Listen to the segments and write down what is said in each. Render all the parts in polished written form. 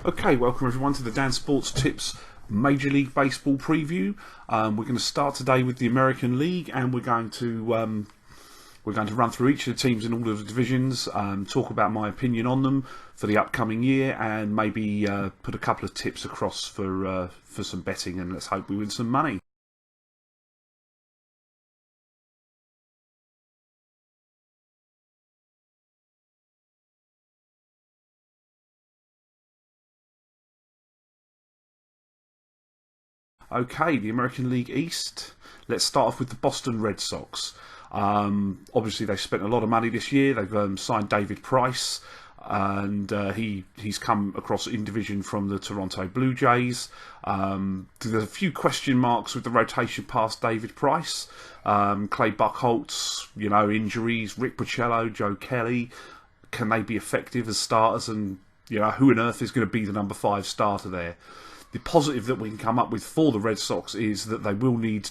Okay, welcome everyone to the Dan Sports Tips Major League Baseball preview. We're going to start today with the American League, and we're going to run through each of the teams in all of the divisions, talk about my opinion on them for the upcoming year, and maybe put a couple of tips across for some betting, and let's hope we win some money. Okay, the American League East. Let's start off with the Boston Red Sox. Obviously, they've spent a lot of money this year. They've signed David Price, and he's come across in division from the Toronto Blue Jays. There's a few question marks with the rotation past David Price. Clay Buchholz, injuries. Rick Porcello, Joe Kelly. Can they be effective as starters? And who on earth is going to be the number 5 starter there? The positive that we can come up with for the Red Sox is that they will need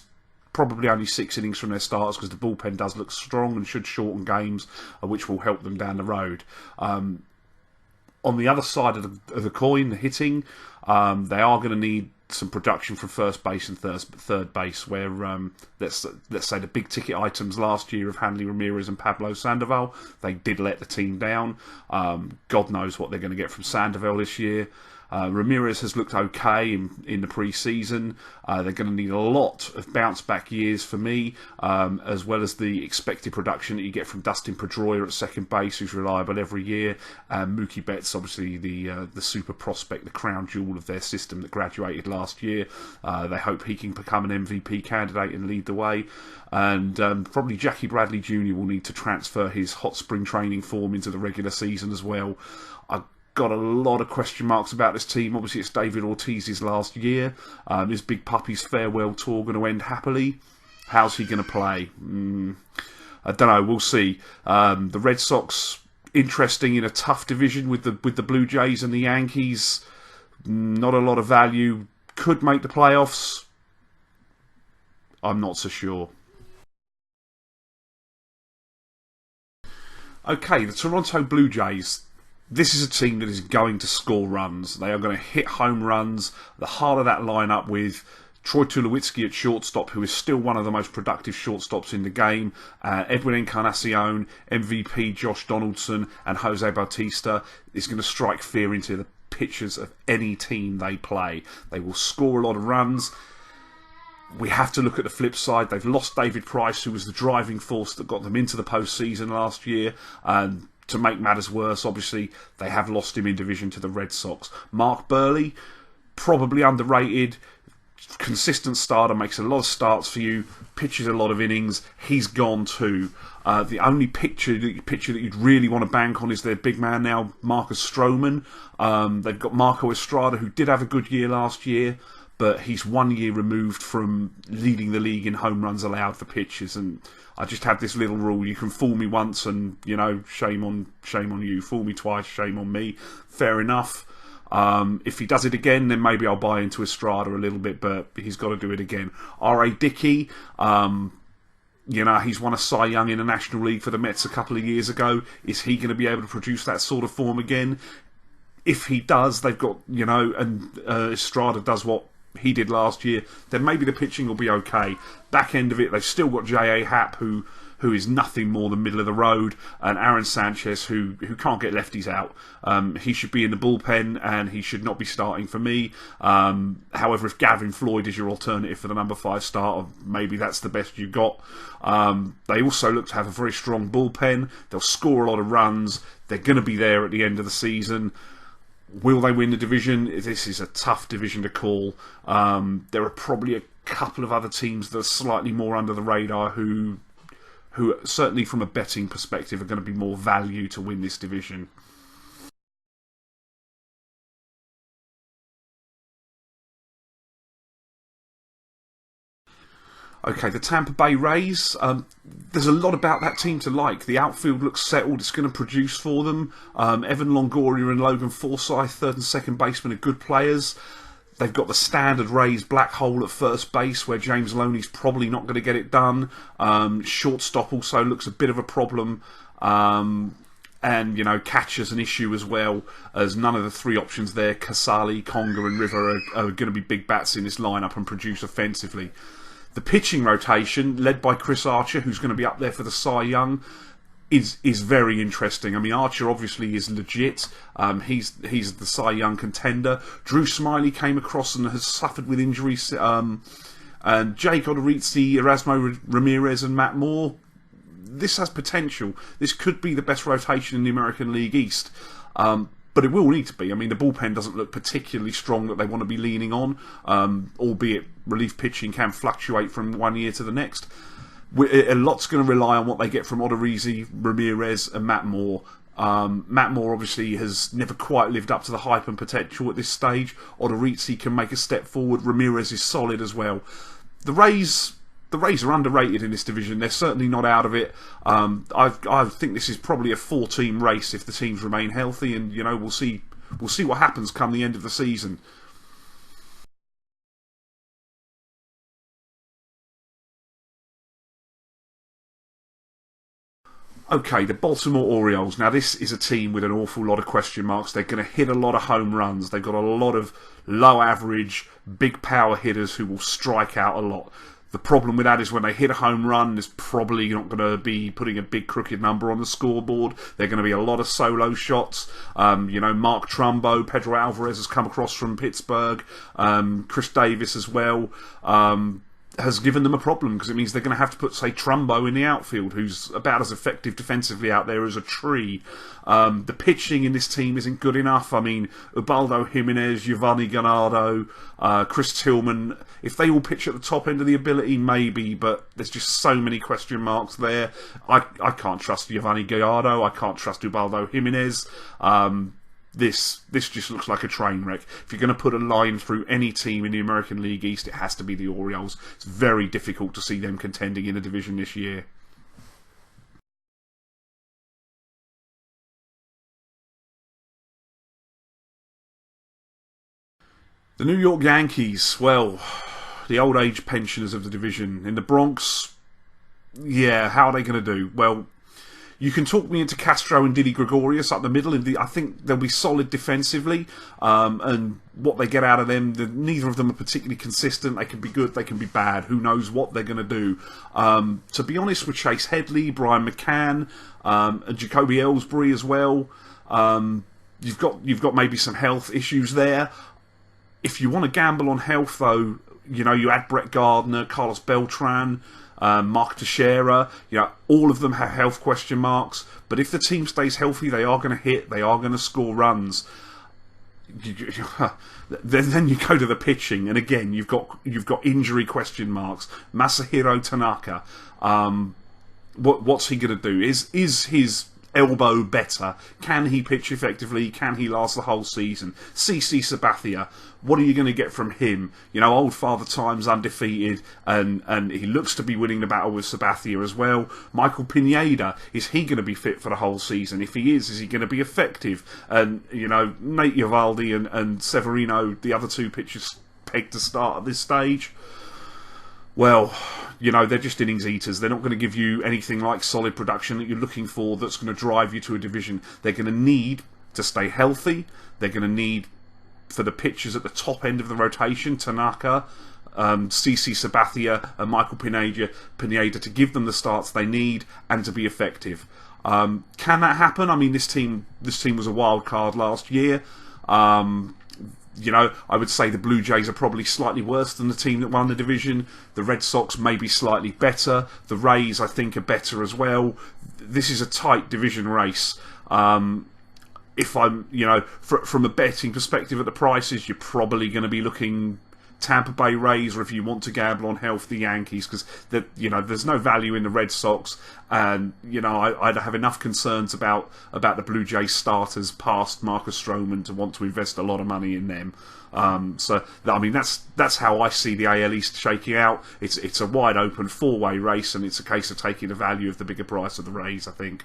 probably only 6 innings from their starters, because the bullpen does look strong and should shorten games, which will help them down the road. On the other side of the coin, the hitting, they are going to need some production from first base and third base, where let's say the big ticket items last year of Hanley Ramirez and Pablo Sandoval, they did let the team down. God knows what they're going to get from Sandoval this year. Ramirez has looked okay in the pre-season. They're going to need a lot of bounce-back years for me, as well as the expected production that you get from Dustin Pedroia at second base, who's reliable every year. Mookie Betts, obviously the super prospect, the crown jewel of their system that graduated last year. They hope he can become an MVP candidate and lead the way. And probably Jackie Bradley Jr. will need to transfer his hot spring training form into the regular season as well. Got a lot of question marks about this team. Obviously, it's David Ortiz's last year. His big puppy's farewell tour going to end happily. How's he going to play? I don't know. We'll see. The Red Sox, interesting in a tough division with the Blue Jays and the Yankees. Not a lot of value. Could make the playoffs. I'm not so sure. Okay, the Toronto Blue Jays. This is a team that is going to score runs. They are going to hit home runs. The heart of that lineup with Troy Tulowitzki at shortstop, who is still one of the most productive shortstops in the game. Edwin Encarnacion, MVP Josh Donaldson, and Jose Bautista is going to strike fear into the pitchers of any team they play. They will score a lot of runs. We have to look at the flip side. They've lost David Price, who was the driving force that got them into the postseason last year. And to make matters worse, obviously, they have lost him in division to the Red Sox. Mark Burley, probably underrated, consistent starter, makes a lot of starts for you, pitches a lot of innings. He's gone too. The only pitcher that you'd really want to bank on is their big man now, Marcus Stroman. They've got Marco Estrada, who did have a good year last year, but he's 1 year removed from leading the league in home runs allowed for pitchers. And I just have this little rule: you can fool me once, and shame on you. Fool me twice, shame on me. Fair enough. If he does it again, then maybe I'll buy into Estrada a little bit, but he's got to do it again. R.A. Dickey, he's won a Cy Young in the National League for the Mets a couple of years ago. Is he going to be able to produce that sort of form again? If he does, they've got, and Estrada does what he did last year, then maybe the pitching will be okay. Back end of it, they've still got J.A. Happ, who is nothing more than middle of the road, and Aaron Sanchez, who can't get lefties out. He should be in the bullpen, and he should not be starting for me. However, if Gavin Floyd is your alternative for the number 5 starter, maybe that's the best you got. They also look to have a very strong bullpen. They'll score a lot of runs. They're going to be there at the end of the season. Will they win the division? This is a tough division to call. There are probably a couple of other teams that are slightly more under the radar who certainly from a betting perspective are going to be more value to win this division. Okay, the Tampa Bay Rays. There's a lot about that team to like. The outfield looks settled. It's going to produce for them. Evan Longoria and Logan Forsythe, third and second baseman, are good players. They've got the standard Rays black hole at first base, where James Loney's probably not going to get it done. Shortstop also looks a bit of a problem. and catcher's an issue as well, as none of the three options there, Casali, Conger and River, are going to be big bats in this lineup and produce offensively. The pitching rotation, led by Chris Archer, who's going to be up there for the Cy Young, is very interesting. I mean, Archer obviously is legit. He's the Cy Young contender. Drew Smiley came across and has suffered with injuries. And Jake Odorizzi, Erasmo Ramirez and Matt Moore. This has potential. This could be the best rotation in the American League East. But it will need to be. I mean, the bullpen doesn't look particularly strong that they want to be leaning on, albeit relief pitching can fluctuate from one year to the next. A lot's going to rely on what they get from Odorizzi, Ramirez and Matt Moore. Matt Moore obviously has never quite lived up to the hype and potential at this stage. Odorizzi can make a step forward. Ramirez is solid as well. The Rays are underrated in this division. They're certainly not out of it. I think this is probably a 4-team race if the teams remain healthy, and we'll see what happens come the end of the season. Okay, the Baltimore Orioles. Now, this is a team with an awful lot of question marks. They're going to hit a lot of home runs. They've got a lot of low average, big power hitters who will strike out a lot. The problem with that is when they hit a home run, there's probably not going to be putting a big crooked number on the scoreboard. There are going to be a lot of solo shots. Mark Trumbo, Pedro Alvarez has come across from Pittsburgh. Chris Davis as well. Has given them a problem because it means they're going to have to put, say, Trumbo in the outfield, who's about as effective defensively out there as a tree. The pitching in this team isn't good enough. I mean, Ubaldo Jimenez, Giovanni Ganardo, Chris Tillman, if they all pitch at the top end of the ability, maybe, but there's just so many question marks there. I can't trust Giovanni Gallardo. I can't trust Ubaldo Jimenez. This just looks like a train wreck. If you're going to put a line through any team in the American League East, it has to be the Orioles. It's very difficult to see them contending in a division this year. The New York Yankees, well, the old age pensioners of the division. In the Bronx, yeah, how are they going to do? Well, you can talk me into Castro and Didi Gregorius up the middle, and I think they'll be solid defensively. And what they get out of them, neither of them are particularly consistent. They can be good, they can be bad. Who knows what they're going to do? To be honest, with Chase Headley, Brian McCann, and Jacoby Ellsbury as well, you've got maybe some health issues there. If you want to gamble on health, though, you add Brett Gardner, Carlos Beltran, Mark Teixeira, all of them have health question marks. But if the team stays healthy, they are going to hit, they are going to score runs. Then you go to the pitching, and again you've got injury question marks. Masahiro Tanaka, what's he going to do? Is his elbow better? Can he pitch effectively? Can he last the whole season? CC Sabathia, what are you going to get from him? Old Father Time's undefeated, and he looks to be winning the battle with Sabathia as well. Michael Pineda, is he going to be fit for the whole season? If he is he going to be effective? And Nate Eovaldi and Severino, the other two pitchers pegged to start at this stage. Well, they're just innings eaters. They're not going to give you anything like solid production that you're looking for that's going to drive you to a division. They're going to need to stay healthy. They're going to need, for the pitchers at the top end of the rotation, Tanaka, CC Sabathia and Michael Pineda to give them the starts they need and to be effective. Can that happen? I mean, this team was a wild card last year. I would say the Blue Jays are probably slightly worse than the team that won the division. The Red Sox may be slightly better. The Rays, I think, are better as well. This is a tight division race. If I'm, from a betting perspective at the prices, you're probably going to be looking Tampa Bay Rays, or if you want to gamble on health, the Yankees, because there's no value in the Red Sox, and I'd have enough concerns about the Blue Jays starters past Marcus Stroman to want to invest a lot of money in them. That's how I see the AL East shaking out. It's a wide open 4-way race, and it's a case of taking the value of the bigger price of the Rays, I think.